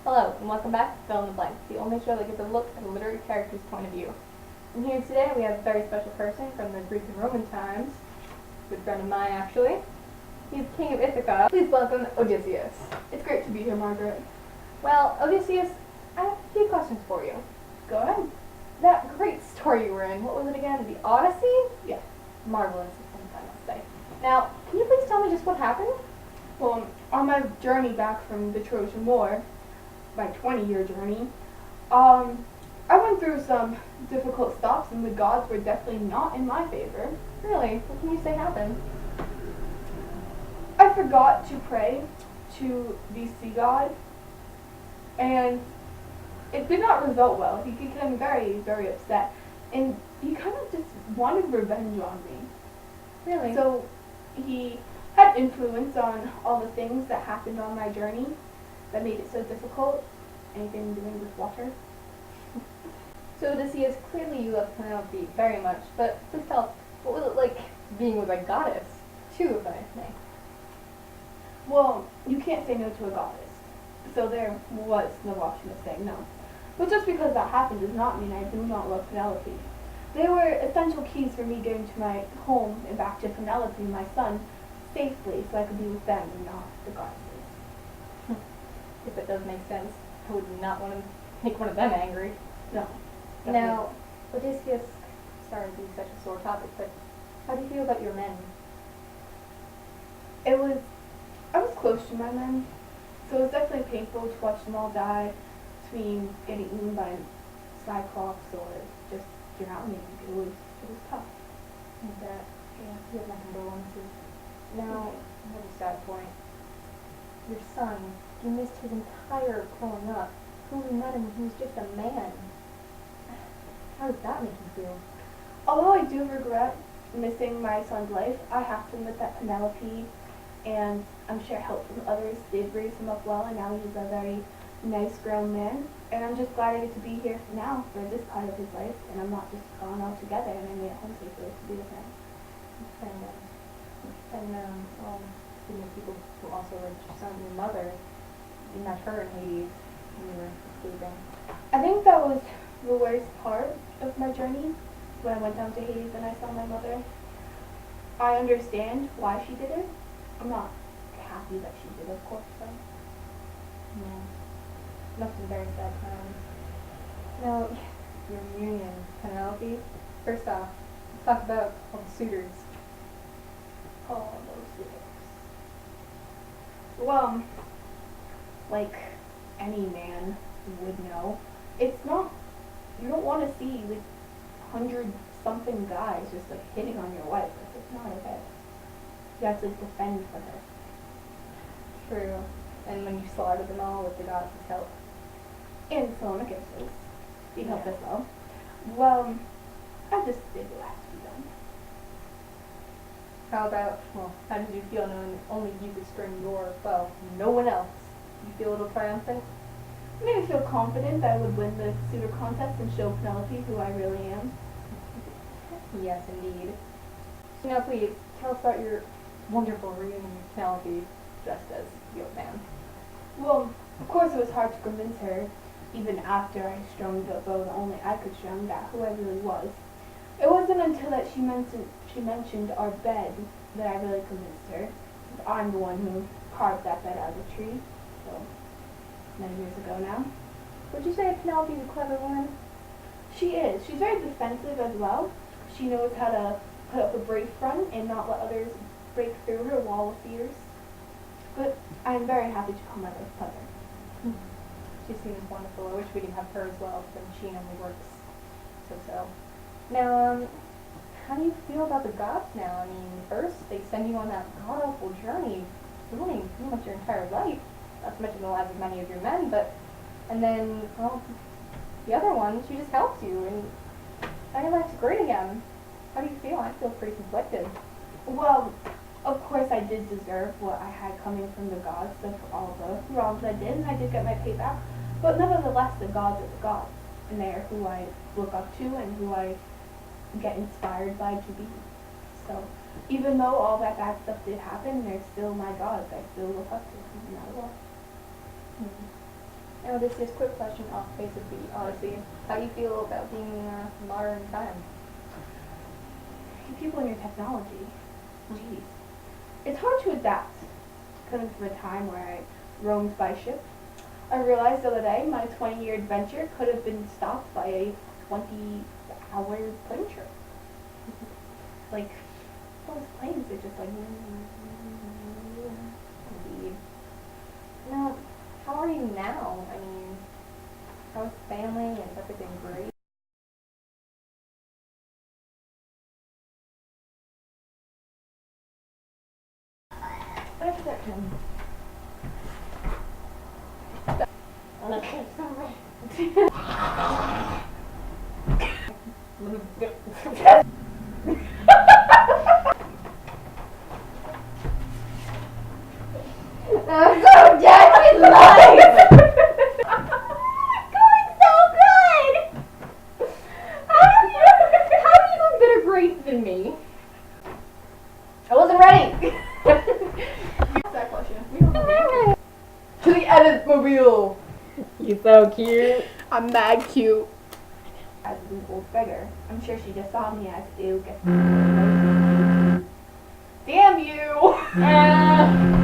Hello, and welcome back to Fill in the Blank, the only show that gets a look at a literary character's point of view. And here today we have a very special person from the Greek and Roman times, a good friend of mine actually. He's king of Ithaca. Please welcome Odysseus. It's great to be here, Margaret. Well, Odysseus, I have a few questions for you. Go ahead. That great story you were in, what was it again? The Odyssey? Yeah. Marvelous, I must say. Now, can you please tell me just what happened? Well, on my journey back from the Trojan War, my 20-year journey, I went through some difficult stops, and the gods were definitely not in my favor. Really? What can you say happened? I forgot to pray to the sea god, and it did not result well. He became very, very upset, and he kind of just wanted revenge on me. Really? So he had influence on all the things that happened on my journey that made it so difficult. Anything doing with water. So Odysseus, clearly you love Penelope very much, but please tell us, what was it like being with a goddess, too, if I may? Well, you can't say no to a goddess, so there was no option of saying no. But just because that happened does not mean I do not love Penelope. They were essential keys for me getting to my home and back to Penelope and my son safely, so I could be with them and not the goddesses. If it does make sense, I would not want to make one of them angry. No. Now, Odysseus, sorry to be such a sore topic, but how do you feel about your men? I was close to my men, so it was definitely painful to watch them all die between getting eaten by cyclops or just drowning. It was tough. And that, yeah, you have my condolences. Now, another sad point. Your son, you missed his entire growing up. Who met him when he was just a man? How does that make you feel? Although I do regret missing my son's life, I have to admit that Penelope and I'm sure help from others did raise him up well, and now he's a very nice grown man. And I'm just glad I get to be here now for this part of his life, and I'm not just gone altogether, and I made it home safely to be with him. Speaking of people who also raised your son, your mother, you met her in Hades when you were escaping. I think that was the worst part of my journey, when I went down to Hades and I saw my mother. I understand why she did it. I'm not happy that she did, of course, so. Yeah. Must have been very sad times. Now, your reunion, Penelope. First off, let's talk about all the suitors. Oh, those suitors. Well, like any man would know, it's not, you don't want to see like 100-something guys just like hitting on your wife. Like, it's not okay. You have to defend for her. True. And when you slaughtered them all with the goddess' help. And Telemachus, he helped Yeah. us all. Well, I just did what had to be done. How did you feel knowing only you could string your bow, no one else? You feel a little triumphant? It made me feel confident that I would win the suitor contest and show Penelope who I really am. Yes, indeed. So now please, tell us about your wonderful reunion with Penelope, dressed as the old man. Well, of course it was hard to convince her, even after I strung the bow that only I could strum, that who I really was. It wasn't until that she mentioned our bed that I really convinced her. I'm the one who carved that bed out of the tree, so many years ago now. Would you say Penelope is a clever woman? She is. She's very defensive as well. She knows how to put up a brave front and not let others break through her wall of fears. But I'm very happy to call my wife clever. She seems wonderful. I wish we could have her as well, but she only works so. Now, how do you feel about the gods now? I mean, first, they send you on that god-awful journey, ruining pretty much your entire life, not to mention the lives of many of your men, and then, well, the other one, she just helps you, and now your life's great again. How do you feel? I feel pretty conflicted. Well, of course I did deserve what I had coming from the gods, so for all the wrongs I did, and I did get my payback. But nevertheless, the gods are the gods, and they are who I look up to and who I get inspired by to be. So even though all that bad stuff did happen, they're still my gods. I still look up to them no matter what. Now this is a quick question off face of the Odyssey. How do you feel about being in modern times? You people and your technology. Jeez. It's hard to adapt. Coming from a time where I roamed by ship, I realized the other day my 20-year adventure could have been stopped by a 20-hour plane trip. Like, those planes are just like... Indeed. Now, how are you now? I mean, how's family and everything great? I'm so dead with life! Going so good! How are you even better grades than me? I wasn't ready! That question. We don't know the answer. To the edit mobile! You so cute. I'm mad cute. As an old beggar, I'm sure she just saw me as ew. Damn you!